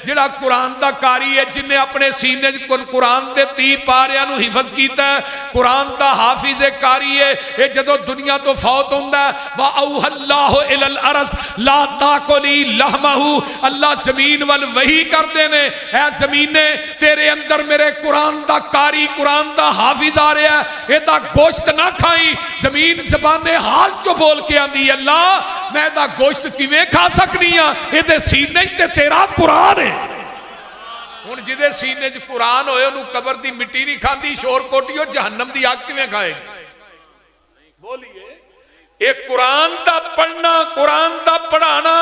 جڑا قرآن دا قاری ہے، جن نے اپنے سینے قرآن دے 30 پاریاں نو حفظ کیتا ہے، قرآن دا حافظ قاری ہے، یہ جدو دنیا تو فوت ہوندا ہے وَأَوْحَى اللَّهُ إِلَى الْأَرْضِ لَا تَأْكُلِي لَحْمَهُ، اللہ زمین وال وحی کردے نے، اے زمینے تیرے اندر میرے قرآن دا قاری قرآن دا حافظ آ رہا ہے، یہ دا گوشت نہ کھائی۔ زمین زبان حال چو بول کے آندی اللہ میں دا گوشت کیویں کھا سکنی ہاں، یہ دے سینے تے تیرا قرآن ہے۔ ہن جدے سینے چ قرآن ہوئے انہوں قبر دی مٹی نہیں کھاندی، شور کوٹیو جہنم دی آگ کیویں کھائے گی؟ بولیے ایک قرآن دا پڑھنا قرآن دا پڑھانا،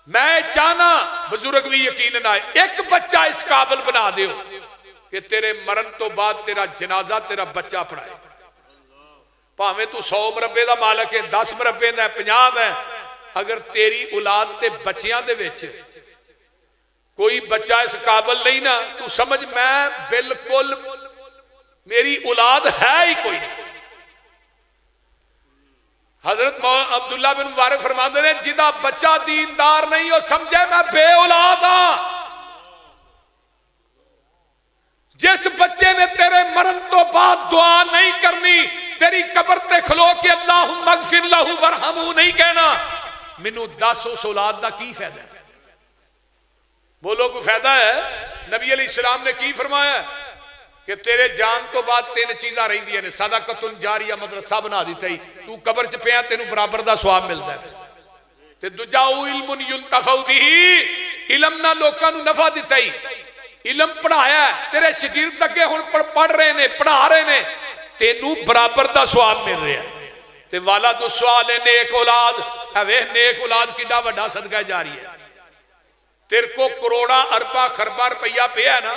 میں چاہنا بزرگ بھی یقین آئے ایک بچہ اس قابل بنا دیو کہ تیرے مرن تو بعد تیرا جنازہ تیرا بچہ پڑھائے، پاہمیں تو 100 مربے دا مالک ہے، 10 مربے دا 50 ہے، اگر تیری اولاد تے بچیاں دے ویچے کوئی بچہ اس قابل نہیں نا، تو سمجھ میں بالکل میری اولاد ہے ہی کوئی نہیں۔ حضرت عبداللہ بن مبارک فرماتے ہیں جدا بچہ دیندار نہیں ہو سمجھے میں بے اولاد ہاں۔ جس بچے نے تیرے مرن تو بعد دعا نہیں کرنی، تیری قبر تے کھلو کہ اللہم اغفر لہ ورحمہ نہیں کہنا، منو 10 اس اولاد دا کی فائدہ ہے؟ بولو کوئی فائدہ ہے؟ نبی علیہ السلام نے کی فرمایا کہ تیرے جان تو بعد 3 چیزاں رہی دیا نے، صدقۃ جاریہ مدرسہ بنا دیتا ہی، تو قبر چ پیا تینوں برابر دا ثواب ملتا ہے، تے دوجا علم ينتفع به، علم نہ لوکاں نو نفع دیتا ہی، علم پڑھایا ہے تیرے شاگرد اگے ہن پڑھ رہے نے پڑھا رہے نے، تینوں برابر دا ثواب مل رہا ہے۔ تے والد الصالح نیک اولاد، اے نیک اولاد کیڈا بڑا صدقہ جاری ہے۔ تیرے کو کروڑا اربا خربا روپیہ پہ ہے نا،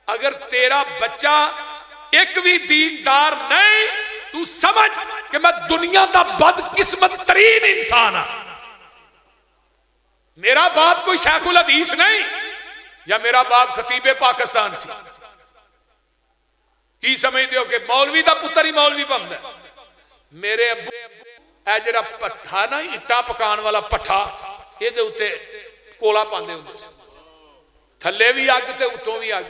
اگر تیرا بچہ ایک بھی دیندار نہیں، تو سمجھ کہ میں دنیا دا بد قسمت ترین انسان ہاں۔ میرا باپ کوئی شیخ الحدیث نہیں، یا میرا باپ خطیب پاکستان سی، کی سمجھتے ہو کہ مولوی دا پتر ہی مولوی بنتا ہے؟ میرے ابو اے جڑا پٹھا نا اٹا پکان والا پٹھا، یہ دے اتے کولا پاندے ہوندے سے، تھلے بھی اگ تے اتوں بھی اگ۔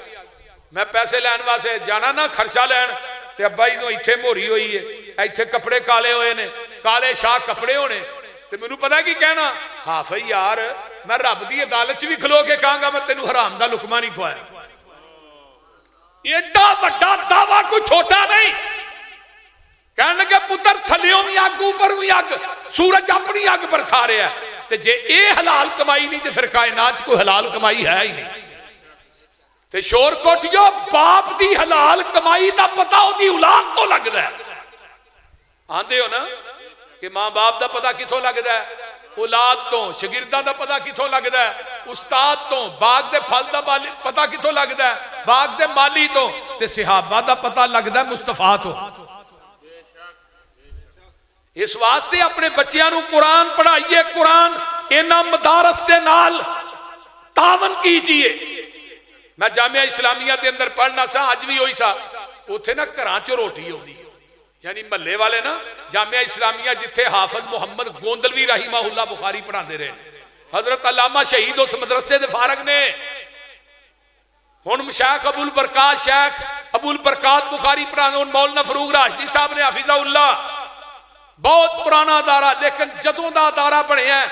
میں پیسے لین واسطے جانا نا خرچہ لین، تے ابا جی نو ایتھے موری ہوئی ہے، ایتھے کپڑے کالے ہوئے نے، کالے شاہ کپڑے ہونے، تے مینوں پتہ کی کہنا، حافظ یار میں رب دی عدالت وچ بھی کھلو کے کہاں گا میں تینوں حرام دا لقمہ نہیں کھوایا۔ ایڈا بڑا دعویٰ کوئی چھوٹا نہیں۔ کہنے لگے پتر تھلیوں بھی اگ اوپر بھی اگ، سورج اپنی اگ برسا رہا ہے، تے جے اے حلال کمائی نہیں تے پھر کائنات کوئی حلال کمائی ہے ہی نہیں۔ تے شور کوٹیو باپ دی حلال کمائی دا پتہ ہو دی اولاد تو لگ دا ہے۔ آندے ہو نا کہ ماں باپ دا پتہ کتھوں لگ دا ہے؟ اولاد تو، شاگرداں دا پتہ کتھوں لگ دا ہے؟ استاد تو، باغ دے پھل دا پتہ کتھوں لگ دا ہے؟ باغ دے مالی تو، تے صحابہ دا پتہ لگ دا ہے مصطفیٰ تو۔ اس واسطے اپنے بچیاں نو قرآن پڑھائیے، قرآن اینا مدارس دے نال تعاون کیجئے۔ میں جامعہ اسلامیہ دے اندر پڑھنا سا، آج بھی ہوئی سا، اتھے نا کراچو روٹی ہوندی، یعنی محلے والے نا جامعہ اسلامیہ جتھے حافظ محمد گوندلوی رحمہ اللہ بخاری پڑھا دے رہے، حضرت علامہ شہید اس مدرسے دے فارغ نے، ہن شیخ ابو البرکات شیخ ابو البرکات بخاری پڑھا دے، مولانا فروغ راشدی صاحب نے حافظہ اللہ، بہت پرانا ادارہ، لیکن جدوں دا ادارہ بنے ہیں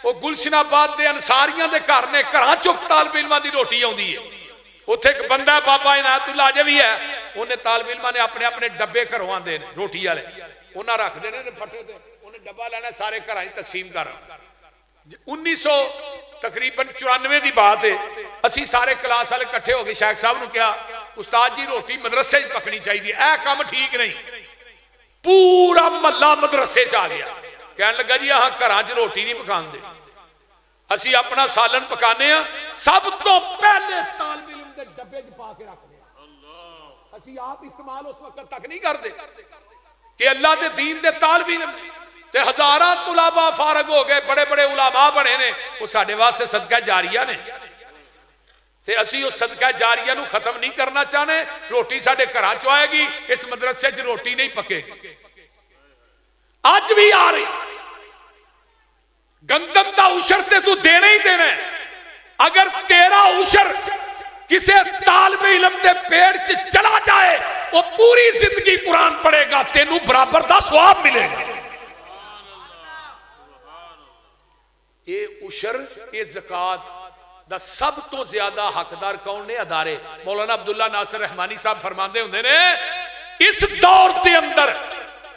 وہ گلشن آباد دے انصاریاں دے گھر نے، گھراں چک طالب علماں دی روٹی آوندی ہے۔ اتھے ایک بندہ بابا عنایت اللہ جے بھی ہے، انہیں طالب علماں نے اپنے اپنے ڈبے گھروں آندے نے روٹی والے، انہاں رکھ دے نے پھٹے تے، انہیں ڈبا لینا سارے گھراں تقسیم کر۔ 1900 تقریباً 94 دی بات ہے، اسی سارے کلاس والے کٹھے ہو گئے، شیخ صاحب نے کہا استاد جی روٹی مدرسے پکنی چاہیے، اے کام ٹھیک نہیں۔ پورا محلہ مدرسے چ آ گیا، کہنے لگا جی ہاں گھراں چ روٹی نہیں پکان دے، اسی اپنا سالن پکانے ہیں، سب تو پہلے طالب علم دے ڈبے چ پا کے رکھ دے، اسی آپ استعمال اس وقت تک نہیں کرتے کہ اللہ دے دین دے طالب علم تے ہزاراں طلباء فارغ ہو گئے، بڑے بڑے علماء بنے نے، وہ ساڈے واسطے صدقہ جاریہ نے، تے اسی اس صدقہ جاریہ نو ختم نہیں کرنا چاہنے۔ روٹی ساڈے گھراں چ آئے گی، اس مدرسے چ روٹی نہیں پکے گی، آج بھی آ رہی۔ گندم دا عشر تے تو دینا ہی دینا ہے، اگر تیرا عشر کسی طالب علم دے پیڑ چلا جائے وہ پوری زندگی قرآن پڑھے گا تینوں برابر دا ثواب ملے گا. اے عشر اے زکات دا سب تو زیادہ حقدار کون نے؟ ادارے. مولانا عبداللہ ناصر رحمانی صاحب فرماندے ہوندے نے اس دور دے اندر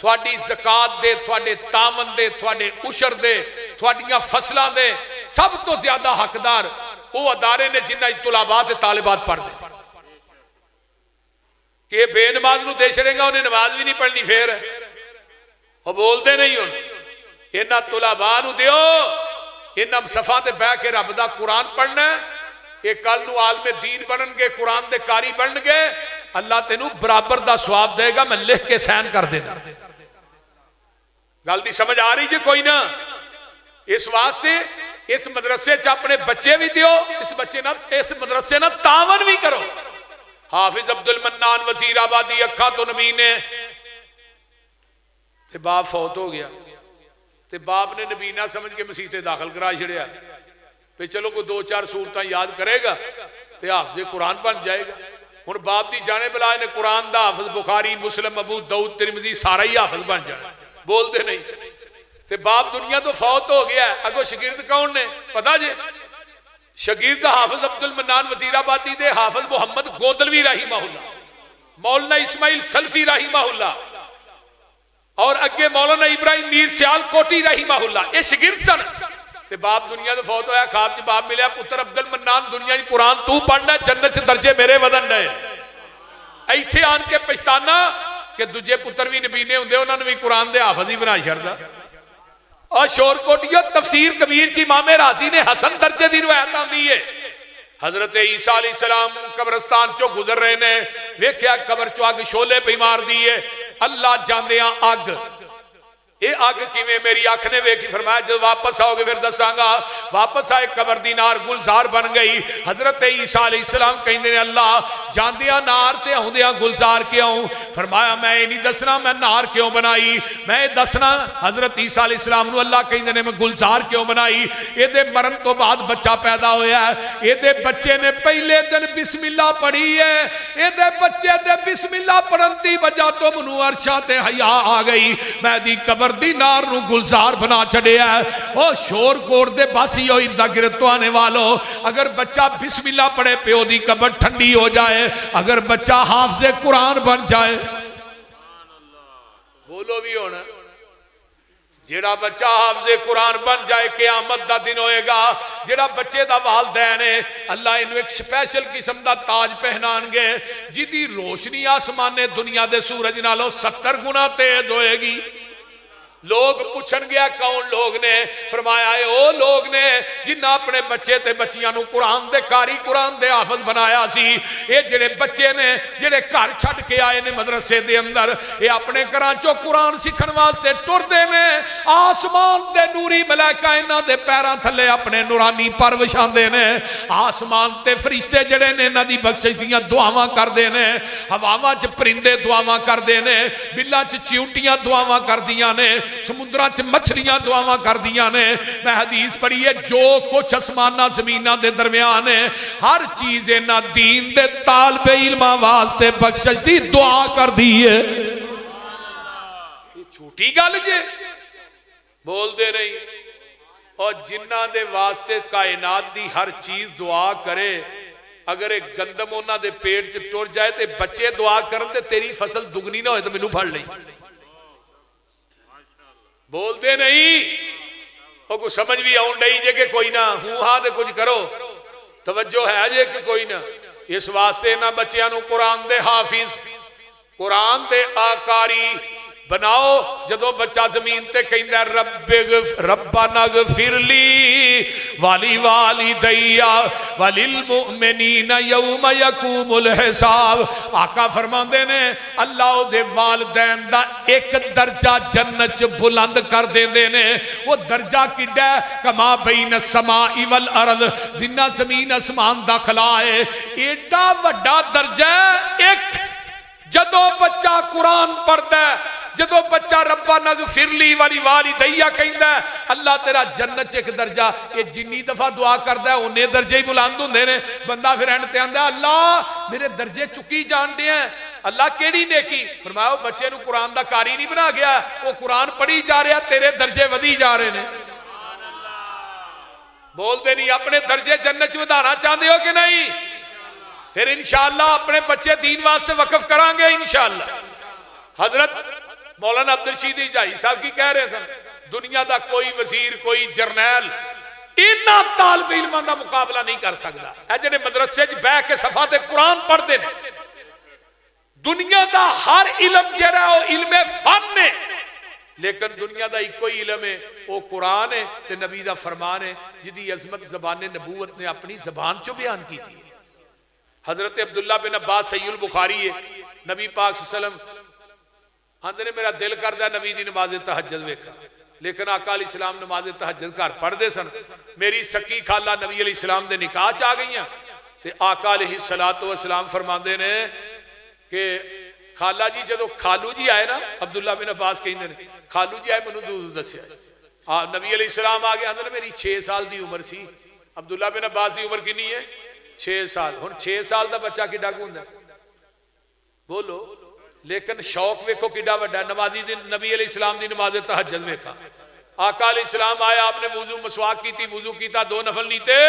تھوڑی زکات دے، تھوڑے تاون دے، تھوڑے عشر دے، تھوڑیاں فصلاں دے سب تو زیادہ حقدار وہ ادارے نے جنہ طلباء تے طالبات پڑھ دے. کہ بے نماز نو دے چھڑے گا انہیں نماز بھی نہیں پڑھنی، پھر وہ بول دے نہیں ہوں انہاں طلباء نو دیو، انہاں صفحہ تے بیٹھ کے رب دا قرآن پڑھنا ہے، یہ کل نو عالم دین بنن گے، قرآن دے قاری بنن گے، اللہ تینوں برابر دا ثواب دے گا. میں لکھ کے سین کر دینا. گل دی سمجھ آ رہی جی کوئی نہ؟ اس واسطے اس مدرسے چ اپنے بچے بھی دیو، اس مدرسے نہ تعاون بھی کرو. حافظ عبد المنان وزیر آبادی اکھا تو نبی نے تے باپ فوت ہو گیا تے باپ نے نبی نہ سمجھ کے مسیح تے داخل کرا چھڑیا پہ چلو کوئی 2-4 سورتاں یاد کرے گا تے حافظ قرآن بن جائے گا. ہن باپ دی جانے بلا نے قرآن دا حافظ بخاری مسلم ابو داؤد ترمذی سارا ہی حافظ بن جانا. بول دے نہیں تے باپ دنیا تو فوت ہو گیا ہے. اگو شاگرد کون نے پتا جے؟ شاگرد حافظ عبد المنان وزیر آبادی دے حافظ محمد گودلوی رحمہ اللہ، مولانا اسماعیل سلفی رحمہ اللہ اور اگے مولانا ابراہیم میر سیال کوٹی رحمہ اللہ. یہ شاگرد سن تے باپ دنیا تو فوت ہویا. خواب چ باپ ملیا پتر عبد المنان دنیا دی قرآن تو پڑھنا، جنت چ درجے میرے ودن ڈے. ایتھے آن کے پچھتانا کہ دجے پتر بھی نبی نے ہوندے انہاں نوں بھی قرآن دے حافظ ہی بنا چھڑدا. اور شور کوٹیو تفسیر کبیر چی امام رازی نے حسن درجے دی روایت آندی ہے. حضرت عیسیٰ علیہ السلام قبرستان چو گزر رہے نے، ویکھیا قبر چو اگ شولے پہ مار دیئے. اللہ جاندیاں اگ، اے اگ کیویں میری آنکھ نے ویکھی. فرمایا جو واپس آؤ گے پھر دساں گا. واپس آئے قبر دی نار گلزار بن گئی. حضرت عیسیٰ علیہ السلام کہندے نے اللہ جاندیاں نار تے ہوندیاں گلزار کیوں؟ فرمایا میں نہیں دسنا میں نار کیوں بنائی، میں دسنا. حضرت عیسیٰ علیہ السلام نو اللہ کہندے نے میں گلزار کیوں بنائی؟ اے دے مرن تو بعد بچہ پیدا ہویا ہے، اے دے بچے نے پہلے دن بسم اللہ پڑھی ہے، اے دے بچے دے بسم اللہ پڑھن دی وجہ تو منو عرشاں تے حیا آ گئی. میں دی قبر دی نار نو گلزار بنا چھڑے ہے. او شور کوڑ دے باسی ہوئی دا گرتو آنے والو، اگر بچہ بسم اللہ پڑھے پیو دی قبر ٹھنڈی ہو جائے، اگر بچہ حافظ قرآن بن جائے. بولو بھی ہونا جیڑا بچہ حافظ قرآن بن جائے قیامت دا دن ہوئے گا. جیڑا بچے دا والدین ہے اللہ انہوں ایک سپیشل قسم دا تاج پہنان گے جیدی روشنی آسمان دنیا دے سورج نالوں 70 گنا تیز ہوئے گی. لوگ پوچھن گیا کون لوگ نے؟ فرمایا ہے او لوگ نے جنہ اپنے بچے تے بچیاں نو قرآن دے کاری قرآن دے حافظ بنایا سی. اے جڑے بچے نے جڑے گھر چھڈ کے آئے نے مدرسے دے اندر، اے اپنے گھراں چوں قرآن سیکھن واسطے ٹردے نے. آسمان دے نوری ملائکہ انہاں دے پیراں تھلے اپنے نورانی پر وچھاندے نے. آسمان تے فرشتے جڑے نے انہاں دی بخشش دیاں دعاواں کردے نے. ہواواں چ پرندے دعاواں کردے نے، بلاں چ چیونٹیاں دعاواں کردیاں نے، سمندرہ چ مچھلیاں دعاواں کر دیاں نے. میں حدیث پڑھی ہے جو کچھ اسمانہ زمینہ دے درمیان ہے ہر چیز نہ دین دے طالب علم واسطے بخشش دی دعا کر دی ہے. یہ چھوٹی گل جے بول دے نہیں. اور جنہ دے واسطے کائنات دی ہر چیز دعا کرے، اگر ایک گندم انہاں دے پیٹ چ ٹر جائے تے بچے دعا کرن تے تیری فصل دگنی نہ ہوئے تو مینوں پھڑ لئی. بول دے نہیں. وہ کوئی سمجھ بھی آؤں ڈائی جے کہ کوئی نہ ہوں ہاں دے کچھ کرو، توجہ ہے جے کہ کوئی نہ. اس واسطے نہ بچیاں نو قرآن دے حافظ قرآن دے آکاری بناؤ. جدو بچہ زمین تے کہندہ ربنا اغفر لی والی والدیا وللمؤمنین یوم یقوم الحساب. آقا فرماندے نے اللہ دے والدین دا ایک درجہ جنت بلند کر دیندے نے. وہ درجہ کڈا کما بین السماء والارض، جنہ زمین اسمان دا خلا ہے ایڈا وڈا درجہ. ایک جدو بچہ قرآن پڑھتا ہے جدو بچہ ربنا اغفر لی ولوالدیہ کہندا ہے اللہ تیرا جنت ایک درجہ یہ جنی دفعہ دعا کردا ہے اونے درجے ہی بلند ہوندے نے بندہ پھر اینڈ تے آندا ہے اللہ میرے درجے چکی جان دے ہیں اللہ کیڑی نیکی فرمایا وہ بچے نو قرآن دا قاری نہیں بنا گیا وہ قرآن پڑھی جا رہا تیرے درجے ودی جا رہے ہیں بولتے نہیں اپنے درجے جنت ودانا چاہتے ہو کہ نہیں پھر انشاءاللہ اپنے بچے دین واسطے وقف کریں گے انشاءاللہ حضرت مولانا عبدالرشید جائی صاحب کی کہہ رہے سن دنیا دا کوئی وزیر کوئی جرنیل اینا طالب علمان دا مقابلہ نہیں کر سکتا اے جنہیں مدرسے بہ کے صفحات قرآن پڑھتے ہیں دنیا دا ہر علم جرا وہ علم فن ہے لیکن دنیا دا ایک کوئی علم ہے وہ قرآن ہے تے نبی دا فرمان ہے جدی عظمت زبان نبوت نے اپنی زبان چو بیان کی تھی حضرت عبداللہ بن عباس صحیح البخاری ہے نبی پاک صلی اللہ علیہ وسلم آندھنے میرا دل کردہ نبی دی نماز تہجد ویکھا لیکن آقا علیہ السلام نماز تہجد گھر پڑھ دے سن میری سکی خالہ نبی علیہ السلام دے نکاح چاہ گئی ہیں تے آقا علیہ السلام فرماندے نے کہ خالہ جی جدو خالو جی آئے نا عبداللہ بن عباس کہیں دے خالو جی آئے منو دودھ دسیا نبی علیہ السلام آگے آندھنے میری 6 سال دی عمر سی عبداللہ بن عباس دی عمر کنی ہے 6 سال ہن 6 سال دا بچہ کی ڈاکو ہوندا بولو لیکن شوق ویکھو کیڈا وڈا نمازی دی نبی علیہ السلام دی نماز تہجد ویکھا آقا علیہ السلام آیا آپ نے وضو مسواک کی تھی وضو کیتا 2 نفل نیتے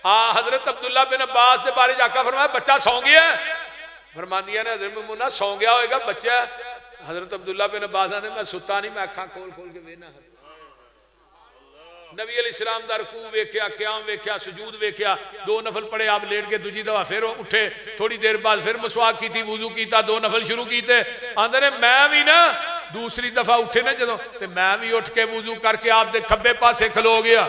حضرت عبداللہ بن عباس دے بارے آقا فرمایا بچہ سو گیا ہے فرما دیا نے حضرت میمونہ سو گیا ہوئے گا بچہ حضرت عبداللہ بن عباس نے میں ستا نہیں میں اکھاں کھول کھول کے وینا نبی علیہ السلام دا رکوع ویکھیا قیام ویکھیا سجود ویکھیا 2 نفل پڑھے آپ لیٹ کے دوجی دفعہ پھر اٹھے تھوڑی دیر بعد پھر مسواک کی تھی وضو کیتا 2 نفل شروع کیتے آندے نے میں بھی نا دوسری دفعہ اٹھے نا جدوں تے میں بھی اٹھ کے وضو کر کے آپ دے کھبے پاسے کھلو گیا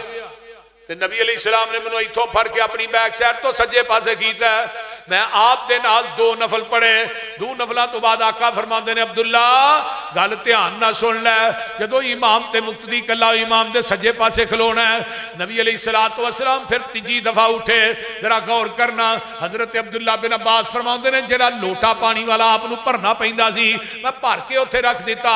تے نبی علیہ السلام نے منو ایتھوں پھڑ کے اپنی بیک سائڈ تو سجے پاسے کیتا ہے میں آپ دے نال 2 نفل پڑھے 2 نفلاں تو بعد آقا فرماندے نے عبداللہ گل دھیان نہ سن لے جدو امام تے مقتدی کلا امام دے سجے پاسے کھلونا ہے نبی علیہ السلام پھر تیجی دفعہ اٹھے ذرا غور کرنا حضرت عبداللہ بن عباس فرماندے نے جڑا لوٹا پانی والا آپ نو بھرنا پیندا سی میں بھر کے اوتھے رکھ دیتا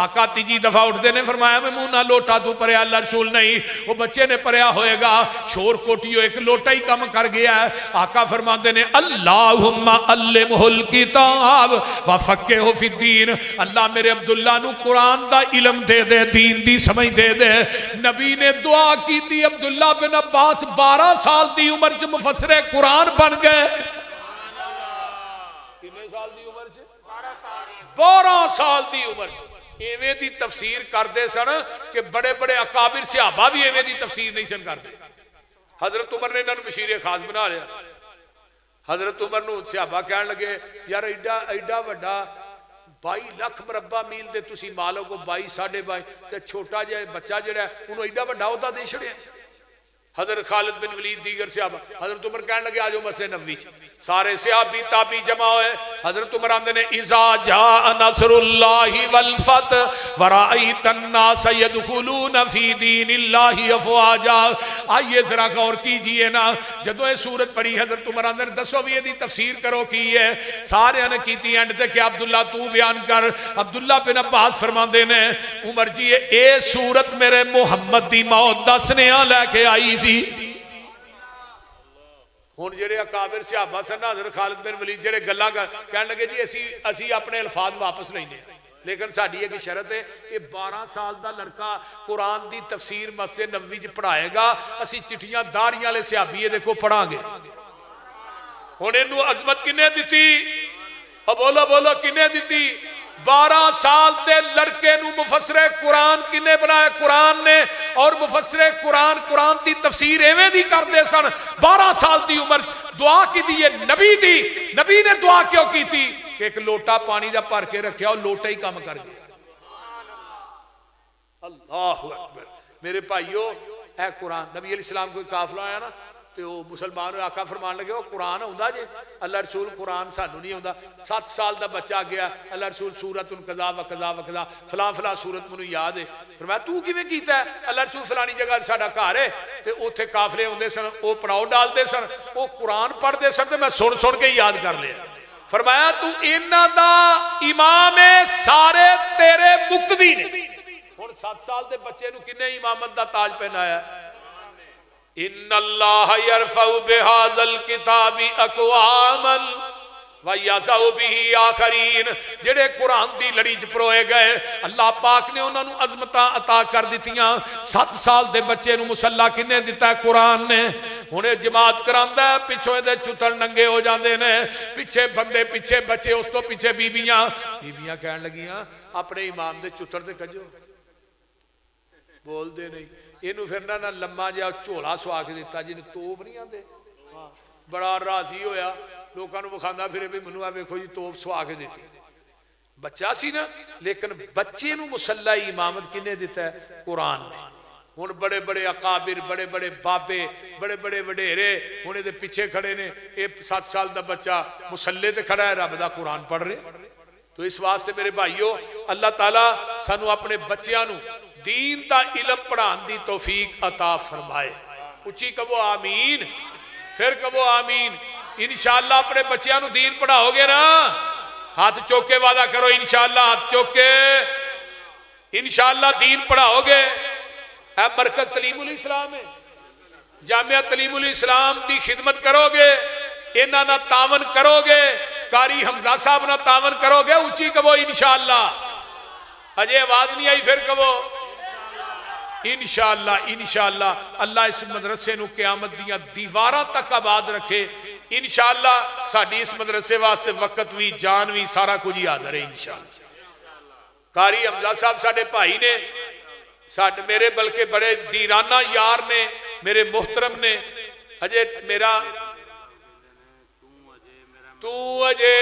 آقا تیجی دفعہ اٹھدے نے فرمایا میمونہ لوٹا تو پریا اللہ رسول نہیں وہ بچے نے پریا ہوئے گا شور کوٹیو ایک لوٹا ہی کم کر گیا ہے آقا فرماندے نے اللہم علمہ الکتاب وفقہہ فی الدین اللہ میرے عبداللہ نو قرآن دا علم دے دے دین دی سمجھ دے دے نبی نے دعا کی تھی عبداللہ بن عباس 12 سال دی عمر چ مفسر قرآن بن گئے کتنے سال دی عمر چ 12 سال دی عمر چ ایویں دی تفسیر کر دے سن کہ بڑے بڑے اکابر صحابہ بھی ایویں دی تفسیر نہیں سن کر دے حضرت عمر نے انہوں نے مشیر خاص بنا لیا حضرت عمر نو صحابہ کہنے لگے یار ایڈا وڈا 22 لاکھ مربع میل دے تسی مالو کو 22.5 تے چھوٹا جائے بچہ جڑا ہے انہوں ایڈا وڈا ہوتا دے چھڑے حضرت خالد بن ولید دیگر صحابہ حضرت عمر کہنے لگے آجو مسجد نبوی سارے صحابی تابعی جمع ہوئے حضرت عمر آندے نے اذا جاء نصر اللہ والفتح ورأیت الناس يدخلون فی دین اللہ افواجا آئیے ذرا غور کیجئے نا جدو یہ سورت پڑھی حضرت عمر آندے نے دسو بھی یہ تفسیر کرو کی ہے سارے نے کیتی اینڈ تے کہ عبداللہ تو بیان کر عبداللہ بن عباس فرماندے نے عمر جی اے سورت میرے محمد دی موت دسنے لے کے آئی ہن جڑے اکابر صحابہ سن حضرت خالد بن ولید جڑے گلاں کہن لگے جی اسی اپنے الفاظ واپس لینے لیکن ساڈی ایک شرط ہے کہ 12 سال دا لڑکا قرآن دی تفسیر مسجد نبوی وچ پڑھائے گا اسی چٹھیاں داڑیاں والے صحابی دیکھو پڑھاں گے ہن اینو عظمت کنے دتی او بولو کنے دتی 12 سال دے لڑکے نو مفسر قرآن کنے بنایا قرآن نے اور مفسر قرآن دی تفسیر ایویں دی کر دے سن 12 سال دی عمر دعا کی دی نبی نے دعا کیوں کی تھی کہ ایک لوٹا پانی دا بھر کے رکھیا اور لوٹا ہی کام کر گیا اللہ اکبر میرے بھائیو اے قرآن نبی علیہ السلام کوئی قافلہ آیا نا تو وہ مسلمان آقا فرمان لگے وہ قرآن ہوندا جے اللہ رسول قرآن سانو نہیں ہوندا 7 سال دا بچہ گیا اللہ رسول سورۃ القضاء وقضاء وقضاء فلاں سورت منو یاد ہے فرمایا تو کیویں کیتا ہے اللہ رسول فلانی جگہ ساڈا گھر ہے تے اوتھے قافلے ہوندے سن او پڑاؤ ڈال دے سن او قرآن پڑھ دے سن تے میں سن کے یاد کر لیا فرمایا تو انہاں دا امام ہے سارے تیرے مقتدی نے. ہن 7 سال دے بچے نو کنے امامت دا تاج پہنایا ہے؟ ان اللہ یرفع بہذا الکتاب اقواما وَيَزَعُ بِهِ آخَرِينَ. جڑے قرآن دی لڑی چ پروئے گئے اللہ پاک نے انہوں نے عظمتاں عطا کر دیتیاں. 7 سال دے بچے نو مصلا کنے دیتا ہے؟ قرآن نے. انہیں جماعت کراندا ہے پچھوں دے چتر ننگے ہو جاندے نے، پیچھے بندے پیچھے بچے، اس تو پیچھے بیبیاں کہن لگیاں اپنے امام دے چتر تے کجو بول دے نہیں. اینو پھر نہ لما جا جھولا سوا کے دیتا جنوں توپ نہیں آندے. بڑا راضی ہویا لوگوں کو بخاندہ پھر بھی منو ویکھو جی توپ سوا کے دیتی. بچہ سی نا، لیکن بچے نو مصلی امامت کنے دیتا ہے؟ قرآن نے. ہن بڑے بڑے اکابر، بڑے بڑے بابے، بڑے بڑے وڈیرے ہن دے پیچھے کھڑے نے. اے 7 سال دا بچہ مصلی تے کھڑا ہے، رب دا قرآن پڑھ رہے. تو اس واسطے میرے بھائیو اللہ تعالیٰ سانو اپنے بچیاں نو دین دا علم پڑھان دی توفیق عطا فرمائے. اچھی کہو آمین، پھر کہو آمین. انشاءاللہ اپنے بچیاں نو دین پڑھاؤ گے نا؟ ہاتھ چوک کے وعدہ کرو انشاءاللہ، ہاتھ چوک کے انشاءاللہ دین پڑھاؤ گے. اے مرکز تعلیم الاسلام ہے، جامعہ تعلیم الاسلام دی خدمت کرو گے، انہاں نہ تعاون کرو گے، قاری حمزہ صاحب نہ تعاون کرو گے. اونچی کہو انشاءاللہ. اجے آواز نہیں آئی پھر کہو انشاءاللہ. انشاءاللہ اللہ اس مدرسے نو قیامت دیاں دیواراں تک آباد رکھے. انشاءاللہ ساڈی اس مدرسے واسطے وقت بھی جان بھی سارا کچھ ہی حاضر ہے انشاءاللہ. قاری حمزہ صاحب ساڈے بھائی نے، میرے بلکہ بڑے دیرانہ یار نے، میرے محترم نے. اجے میرا تو اجے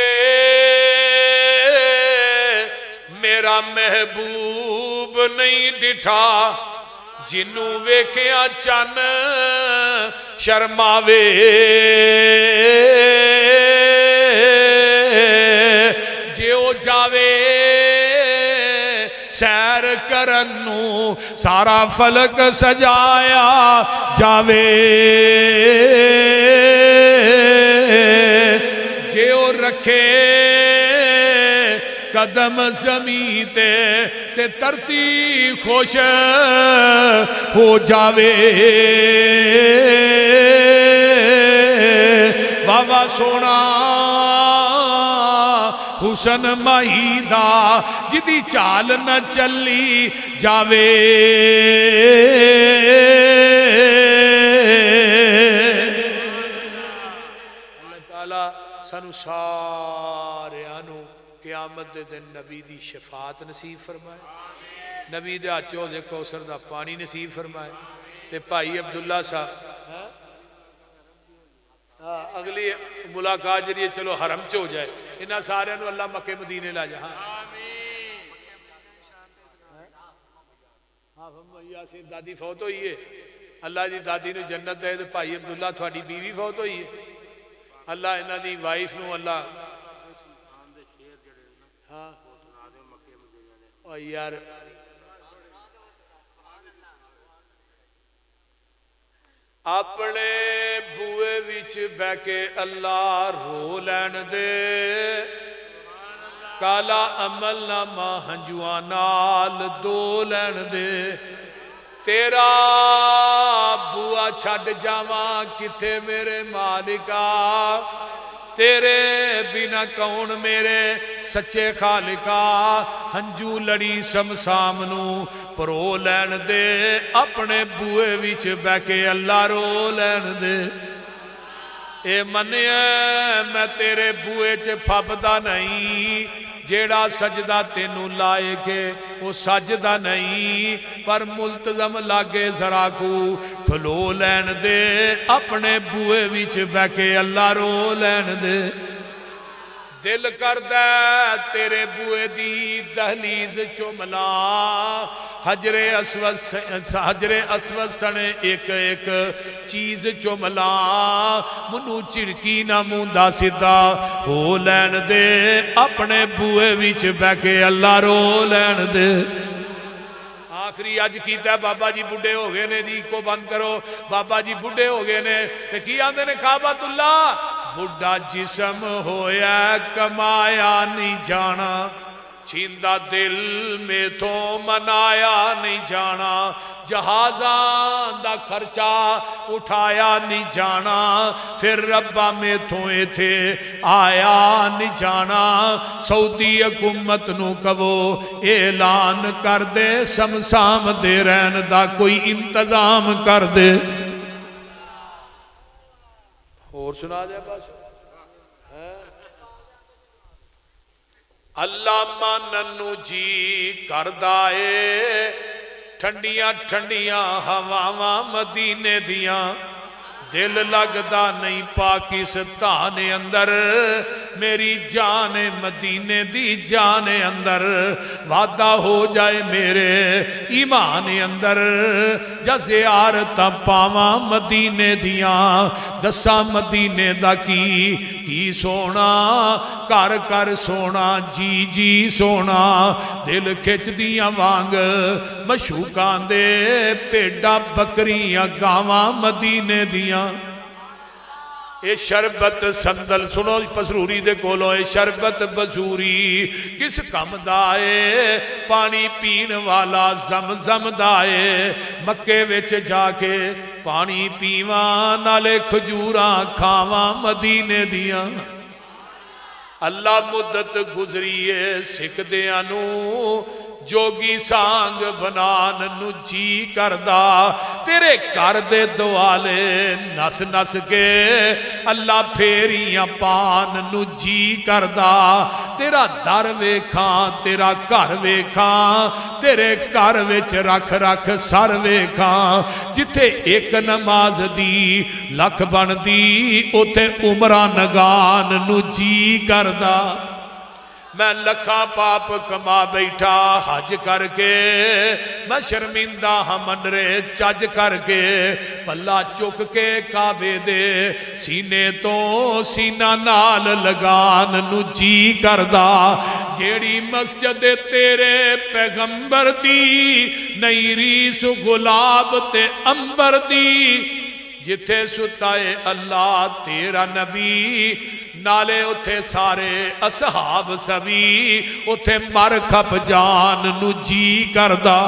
میرا محبوب نہیں ڈٹھا، جنوں ویکھیا چن شرماوے. جے او جاوے سیر کرنوں سارا فلک سجایا جاوے. جے او رکھے قدم زمین تے ترتی خوش ہو جاوے. بابا سونا حسن مہیدہ جدی چال نہ چلی جاوے. اللہ تعالیٰ سانو سارے آنو قیامت دے دن نبی دی شفاعت نصیب فرمائے، نبی دے ہاتھوں دے کوثر دا پانی نصیب فرمائے. تے بھائی عبداللہ صاحب اگلی ملاقات جڑی چلو حرم چ ہو جائے. انہاں سارے نو اللہ مکے مدینے لا جا. یاسین دادی فوت ہوئی ہے، اللہ دی دادی نو جنت دے. تے بھائی عبداللہ تھوڑی بیوی فوت ہوئی ہے، اللہ انہاں دی وائف نو اللہ او یار اپنے بوئے وچ بہ کے اللہ رو لین دے. کالا عمل نامہ ہنجواں نال دو لین دے. تیرا بوا چھڈ جاواں کتھے میرے مالکا، تیرے بنا کون میرے سچے خالقا. ہنجو لڑی سمسام نو پرو لین دے، اپنے بوئے وچ بہ کے اللہ رو لین دے. اے منیا میں تیرے بوئے چ پھبدا نہیں، جیڑا سجدہ تینوں لائے گے وہ سجدہ نہیں، پر ملتزم لاگے ذرا کو کھلو لین دے. اپنے بوئے وچ بہ کے اللہ رو لین دے. دل کردہ تیرے بوئے دی دہلیز چملا، حجر اسود سنے ایک ایک چیز چملا. منو چڑکی نہ موندا سدھا ہو لین دے، اپنے بوئے وچ بہ کے اللہ رو لین دے. آخری اج کیتا بابا جی بڑھے ہو گئے نے جی کو بند کرو. بابا جی بڑھے ہو گئے نے تے کی آندے نے کعبۃ اللہ بڑھا جسم ہویا کمایا نہیں جانا چھیندا دل میں تو منایا نہیں جانا جہازاں دا خرچہ اٹھایا نہیں جانا پھر ربا میں تو تھے آیا نہیں جانا سعودی حکومت نو کہو اعلان کر دے سمسام دے رہن دا کوئی انتظام کر دے اور سنا دے بس اللہ ماننو جی کردائے ٹھنڈیاں ٹھنڈیاں ہواواں مدینے دیاں دل لگدا نہیں پاکستان اندر میری جان مدینے دی جان اندر وعدہ ہو جائے میرے ایمان اندر جا زیارت پاواں مدینے دیاں دساں مدینے دا کی سونا کر کر سونا جی جی سونا دل کھچ دیاں وانگ مشوکان دے پیڑا بکریاں گاواں مدینے دیاں اے شربت سندل سنو پسروری دے کولو اے شربت بزوری کس کم دائے پانی پین والا زمزم دائے مکے وچ جا کے پانی پیواں نالے کھجوراں کھاواں مدینے دیاں اللہ مدت گزریے سکھ دیاں نو جوگی سانگ بنان نو جی کردہ تیرے کر دے دوالے نس نس کے اللہ پھیریاں پان نو جی کردہ تیرا در ویکھاں تیرا کر ویکھاں تیرے کر وچ رکھ رکھ سر ویکھاں جتھے ایک نماز دی لکھ بن دی اوتھے عمرہ نگان نو جی کردہ میں لکھاں پاپ کما بیٹھا حج کر کے میں شرمندہ ہمنرے چج کر کے پلہ چک کے کعبے دے سینے تو سینہ نال لگان نو جی کردہ جیڑی مسجد تیرے پیغمبر دی نئی ریس گلاب تے امبر دی جتھے ستائے اللہ تیرا نبی نالے اتھے سارے اصحاب سبی اتھے مر کھپ جان نو جی کردہ